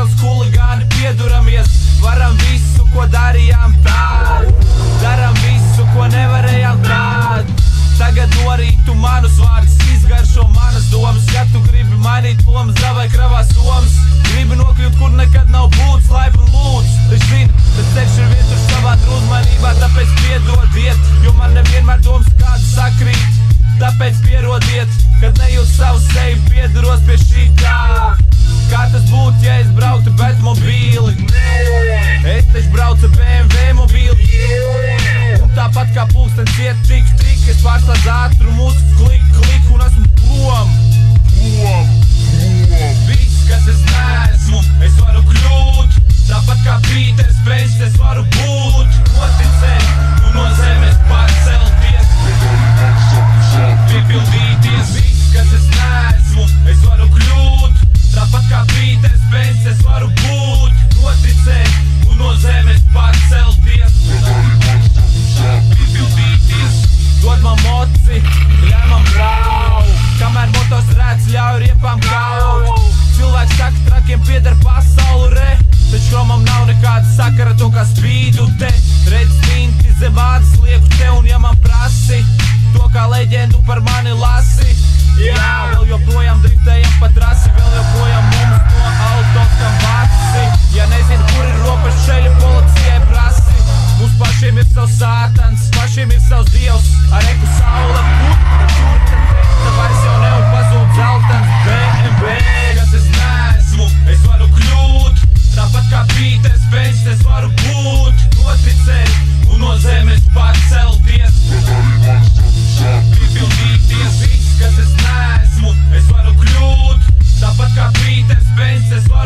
Ielas huligāni pieduramies. Varam visu, ko darījām tād. Daram visu, ko nevarējām tād. Tagad norītu manus vārdus, izgaršo manas domas. Ja tu gribi mainīt lomas, davai kravā somas. Gribi nokļūt, kur nekad nav būts, laipni lūdz. Es zinu, tas ceļš ir vientuļš savā drūzmanībā, tāpēc piedodiet, jo man nevienmēr domas kādu sakrīt. Tāpēc pierodiet, kad nejūt savu seju, piedaros pie šī kā. Kā tas būtu, ja es brauktu bez mobīli? Es taču braucu BMW mobīli. Un tāpat kā pulkstens iet tik, es pārslēdz ātrumu uz klik un esmu prom. Viss, kas es neesmu, es varu kļūt. Tāpat kā Pīters Pēns, es varu būt. Noticēt, un no zemes pārcelties. Piepildīties. Viss, kas es neesmu, es varu kļūt. Tāpat kā Pīters Pēns, es varu būt. Noticēt, un no zemes pārcelties. Piepildīties. Dod man moci, ļauj man braukt. Kamēr motos rēc ļauj riepām kaut. Cilvēks saka, trakiem pieder pasauli re. Taču chromam nav nekāda sakara to, kā spīdu te. Redz tinti zem ādas lieku te, un ja man prasi to, kā leģendu par mani lasi. Jā, vēl joprojām driftējam pa trasi, vēl joprojām mums no autos kam vaci. Ja nezinu, kur ir robeža, šeļa policijai prasi. Mums pašiem ir savs sātans, pašiem ir savs dievs. Ar eku saule put, tā vairs jau ne un pazūd zeltans. BMW, kas es neesmu, es varu kļūt. Tāpat kā Pīters Pēns, es varu būt. Noticēt un no zemes pārcelties. Piepildīties. Viss, kas es neesmu, es varu kļūt. Tāpat kā Pīters Pēns, es varu